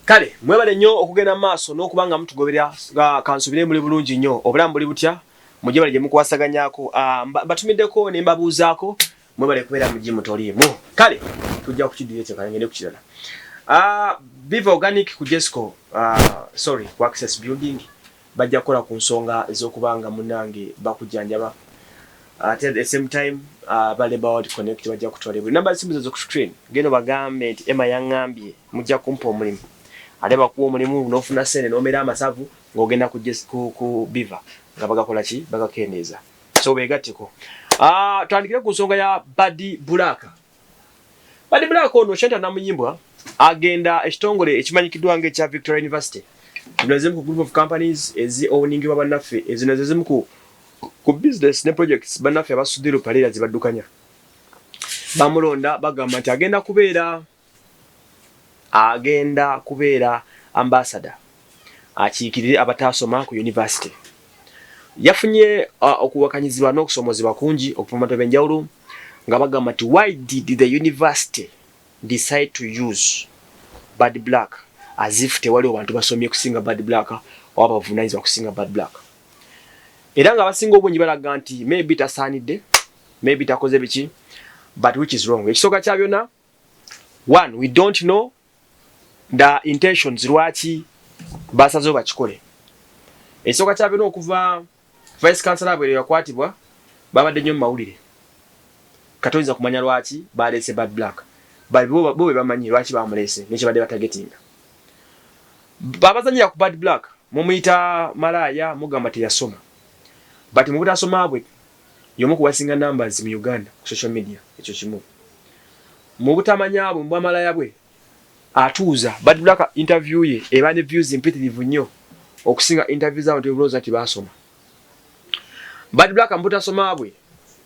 Kale mwebale nnyo okugenda maaso n'okubanga mutugobera kansubire muli bulungi nnyo obulamu buli butya mujye bali gye mukwasaganyako batumiddeko ne mbabuuzaako mwebale kubeera mu jimu toliimu. Kale tujja kukidira ekyo kale ngende ku kirala. Viva Organic ku Jesco ku Access Building bajja kukola ku nsonga ez'okubanga munnange bakujjanjaba. At the same time Baleba World Connect bajja kutwala buli namba simu zo ku screen geno bagambe nti Emma yangambye mujja kumpa omulimu aleba kuwa omulimu n'ofuna sente n'omera amasavu ng'ogenda ku Viva nga bagakola ki bagakendeeza so beegatteko. Twandikire ku nsonga ya Buddy Black. Buddy Black ono Shenta namuyimbwa agenda ekitongole ekimanyikiddwa ng'ekya Victoria University tunazimu ku group of companies ezi owning bannaffe ezinazimu ku business ne projects bannaffe abasudde palera zibaddukanya bamulonda bagamba nti agenda kubeera ambassador akiikirire abataasoma ku university. Yafunye okuwakanyizibwa n'okusomozebwa kungi okuva mu matobe enjawulo nga bagamba nti why did the university decide to use Buddy Black as if tewali abantu basomye kusinga Buddy Black oba bavunaanyizibwa kusinga Buddy Black. Era nga abasinga obungi balaga nti maybe tasaanidde maybe takoze biki but which is wrong. Ekisooka kya byonna, one, we don't know the intentions lwaki basazeewo bakikole. Ekisooka kya byonna okuva vice chancellor bwe yakwatibwa babadde nnyo mu mawulire katoyinza kumanya lwaki baleese Buddy Black bo be bamanyi lwaki bamuleese nekibadde batagetinga. Babazanyira ku Buddy Black mumuyita malaya mugamba teyasoma but mu butasoma bwe yomu kuwasinga numbers mu Uganda ku social media ekyo kimu. Mu butamanya bwe mbwa malaya bwe atuuza Buddy Black interview ye eba ne views impetitive nnyo okusinga interviews z'abantu ebiroza nti basoma. Buddy Black mbutasoma bwe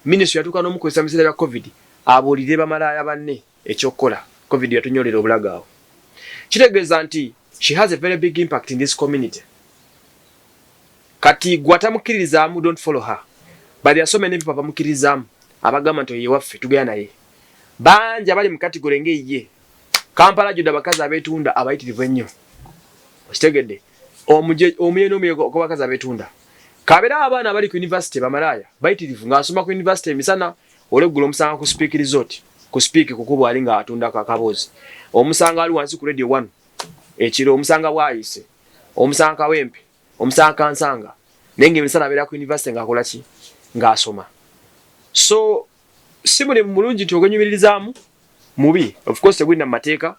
ministry yatuuka n'omukozesa biseera bya covid abuulire bamalaya banne ekyokukola covid yatunyolera obulagaawo. Kitegeeza nti she has a very big impact in this community. Kati gwatamukkiririzaamu don't follow her. Bali yasome ne papa mukkiririzaamu abagamba nti yewaffe tugenda naye. Bangi abali mu category ng'eye. Kampala jjuda bakazi abeetunda abayitirivu ennyo. Okitegedde omuye n'omuye gw'abakazi abeetunda. Kabeera abaana abali ku university bamalaya bayitirivu ng'asoma ku university emisana olweggulo omusanga ku speak resort ku speak kukuba ali nga atunda kakaboozi. Omusanga ali wansi ku radio 1 ekiro omusanga bwayise omusanga kawempe omusanga kansanga nenge emisana abeera ku university ng'akola ki ng'asoma. So si buli mulungi nti ogwenyumirizaamu mubi of course tegulina mu mateeka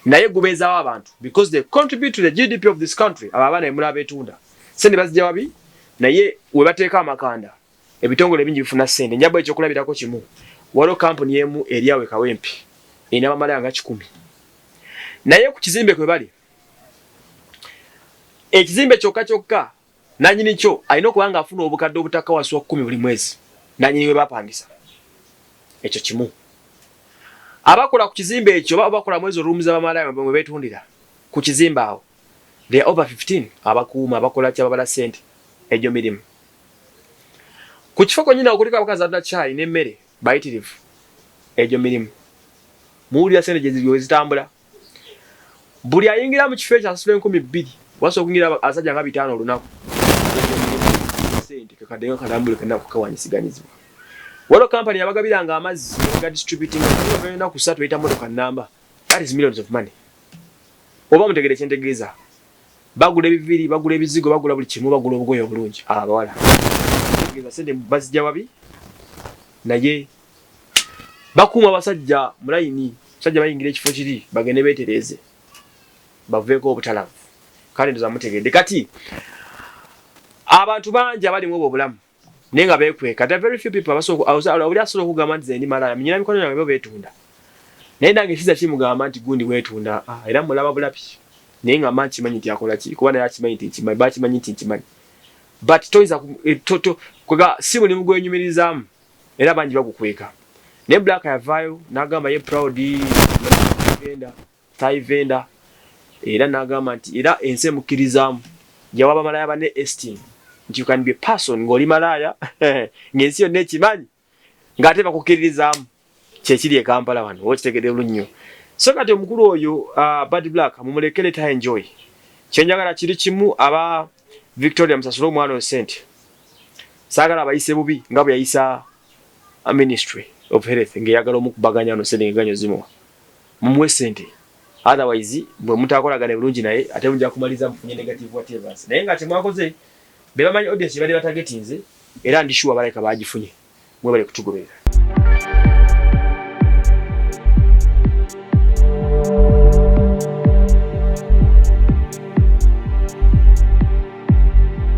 naye gubeezaawo abantu because they contribute to the GDP of this country. Abo abaana bemuli abeetunda sente bazijja wabi naye we bateeka amakanda ebitongole bingi bifuna sente. Njaba ekyokulabirako kimu waliwo kampuni emu eriawe kawempe erina bamalaya nga 10 naye ku kizimbe kwe bali ekizimbe kyokka nanyini kyo alina okuba nga afuna obukadde obutakawaswa 10 buli mwezi nanyini we bapangisa ekyo kimu. Abakola ku kizimbe ekyo bakola mwezi olumuza bamalaya mwe betundira ku kizimbe awo they are over 15 abakuuma abakola kya babala sente ejo mirimu. Ku kifo konyina okulika abakazi adda chai n'emmere bayitirivu ejo mirimu. Muwulira sente gye ziriyo ezitambula buli ayingira mu kifo ekyo asasula 2,000 wasa okungira asajja nga 5 olunaku sente kakadenga kalambule kana kukawanyisiganyizibwa. Waliwo kampani yabagabiranga amazzi nga distributing nga ku 3 eyita motoka namba that is millions of money. Oba mutegere kyentegeeza bagula ebiviri bagula ebizigo bagula buli kimu bagula obugoye obulungi abawala tegeeza sente bazijja wabi naye bakuuma abasajja mu layini sajja bayingira ekifo kiri bagende beetereze baveeko obutalavu. Kale ndoza mutegedde kati abantu bangi abalimu obwo obulamu naye nga beekweka. The very few people oli asobola okugamba nti zendi malaya minyina mikono yange bo beetunda naye nange kiza kimugamba nti gundi weetunda era mulaba bulapi naye nga manchi kimanyi nti akola ki kuba naye akimanyi nti nkimanyi bakimanyi nti nkimanyi but toyinza kwega si mulimu gwenyumirizaamu era bangi bagukweka. Naye Black yavaayo n'agamba ye proud Thai vendor era n'agamba nti era ensi emukkirizaamu yawa bamalaya banne esteem nti you can be a person ng'oli malaya ng'ensi yonna ekimanyi ng'ate bakukkiririzaamu kyekiri e Kampala wano okitegedde bulungi nnyo. So kati omukulu oyo Bad Black mumulekere ta enjoy. Kyenjagala kiri kimu aba Victoria Msasula omwana o sente. Sagala bayise bubi nga bwe yayisa a Ministry of Health ngeyagala omukubaganya no sente nganyo zimo. Mumwe sente. Otherwise bwe mutakolagana bulungi naye ate mujja kumaliza mfunye negative whatever. Naye nga temwakoze be bamanyi audience bali batagetinze era ndishuwa baleka bagifunye. Mwe bali kutugobera.